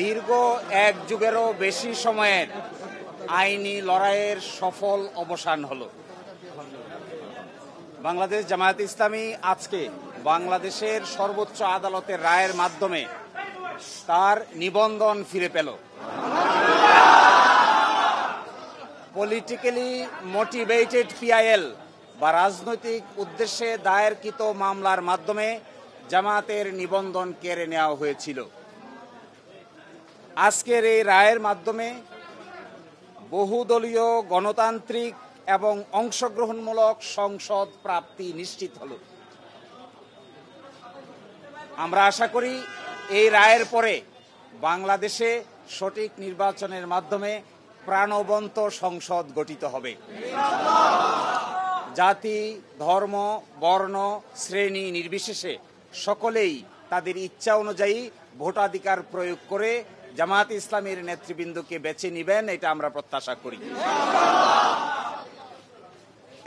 দীর্ঘ এক যুগেরও বেশি সময়ের আইনি লড়াইয়ের সফল অবসান হলো। বাংলাদেশ জামায়াতে ইসলামী আজকে বাংলাদেশের সর্বোচ্চ আদালতের রায়ের মাধ্যমে তার নিবন্ধন ফিরে পেল। পলিটিক্যালি মোটিভেটেড পিআইএল বা রাজনৈতিক উদ্দেশ্যে দায়েরকৃত মামলার মাধ্যমে জামায়াতের নিবন্ধন কেড়ে নেওয়া হয়েছিল। আজকের এই রায়ের মাধ্যমে বহুদলীয় গণতান্ত্রিক এবং অংশগ্রহণমূলক সংসদ প্রাপ্তি নিশ্চিত হল। আমরা আশা করি এই রায়ের পরে বাংলাদেশে সঠিক নির্বাচনের মাধ্যমে প্রাণবন্ত সংসদ গঠিত হবে। জাতি, ধর্ম, বর্ণ, শ্রেণী নির্বিশেষে সকলেই তাদের ইচ্ছা অনুযায়ী ভোটাধিকার প্রয়োগ করে জামায়াতে ইসলামীর নেতৃবৃন্দকে বেছে নেবেন, এটা আমরা প্রত্যাশা করি।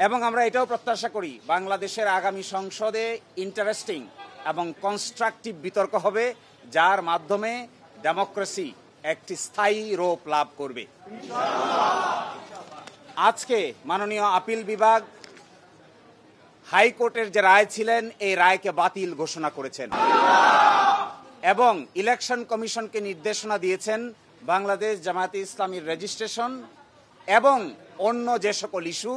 এবং আমরা এটাও প্রত্যাশা করি বাংলাদেশের আগামী সংসদে ইন্টারেস্টিং এবং কনস্ট্রাকটিভ বিতর্ক হবে, যার মাধ্যমে ডেমোক্রেসি একটি স্থায়ী রূপ লাভ করবে। আজকে মাননীয় আপিল বিভাগ হাইকোর্টের যে রায় ছিলেন এই রায়কে বাতিল ঘোষণা করেছেন এবং ইলেকশন কমিশনকে নির্দেশনা দিয়েছেন বাংলাদেশ জামায়াতে ইসলামীর রেজিস্ট্রেশন এবং অন্য যে সকল ইস্যু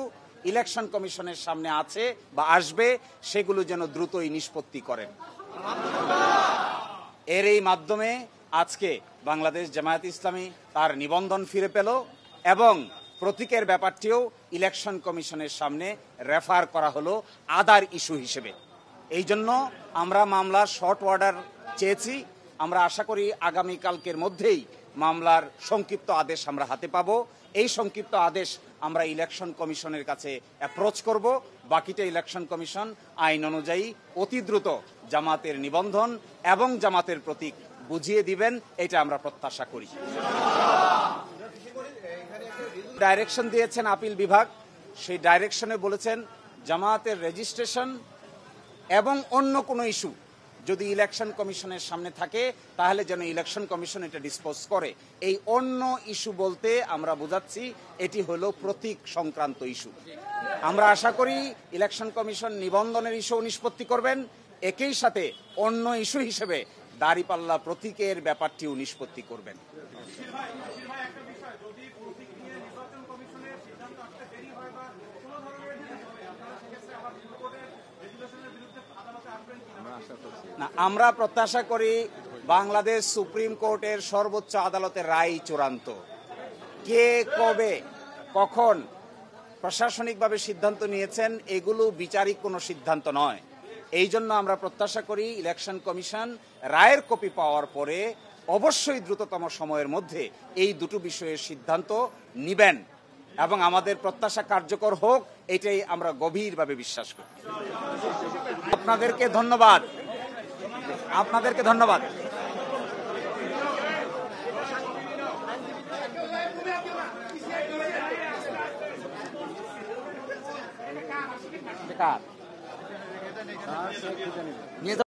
ইলেকশন কমিশনের সামনে আছে বা আসবে সেগুলো যেন দ্রুতই নিষ্পত্তি করেন। এর এই মাধ্যমে আজকে বাংলাদেশ জামায়াতে ইসলামী তার নিবন্ধন ফিরে পেল এবং প্রতীকের ব্যাপারটিও ইলেকশন কমিশনের সামনে রেফার করা হলো আদার ইস্যু হিসেবে। এই জন্য আমরা মামলার শর্ট অর্ডার চেয়েছি। আমরা আশা করি আগামীকালকের মধ্যেই মামলার সংক্ষিপ্ত আদেশ আমরা হাতে পাব। এই সংক্ষিপ্ত আদেশ আমরা ইলেকশন কমিশনের কাছে অ্যাপ্রোচ করব। বাকিটা ইলেকশন কমিশন আইন অনুযায়ী অতি দ্রুত জামাতের নিবন্ধন এবং জামাতের প্রতীক বুঝিয়ে দিবেন, এটা আমরা প্রত্যাশা করি। ডাইরেকশন দিয়েছেন আপিল বিভাগ, সেই ডাইরেকশনে বলেছেন জামাতের রেজিস্ট্রেশন এবং অন্য কোনো ইস্যু যদি ইলেকশন কমিশনের সামনে থাকে তাহলে যেন ইলেকশন কমিশন এটা ডিসপোজ করে। এই অন্য ইস্যু বলতে আমরা বোঝাচ্ছি এটি হলো প্রতীক সংক্রান্ত ইস্যু। আমরা আশা করি ইলেকশন কমিশন নিবন্ধনের ইস্যু নিষ্পত্তি করবেন, একই সাথে অন্য ইস্যু হিসেবে দাঁড়িপাল্লা প্রতীকের ব্যাপারটিও নিষ্পত্তি করবেন। না, আমরা প্রত্যাশা করি বাংলাদেশ সুপ্রিম কোর্টের সর্বোচ্চ আদালতের রায় চূড়ান্ত। কে কবে কখন প্রশাসনিকভাবে সিদ্ধান্ত নিয়েছেন এগুলো বিচারিক কোনো সিদ্ধান্ত নয়। এই জন্য আমরা প্রত্যাশা করি ইলেকশন কমিশন রায়ের কপি পাওয়ার পরে অবশ্যই দ্রুততম সময়ের মধ্যে এই দুটো বিষয়ের সিদ্ধান্ত নিবেন এবং আমাদের প্রত্যাশা কার্যকর হোক, এটাই আমরা গভীরভাবে বিশ্বাস করি। আপনাদেরকে ধন্যবাদ। আপনাদেরকে ধন্যবাদ।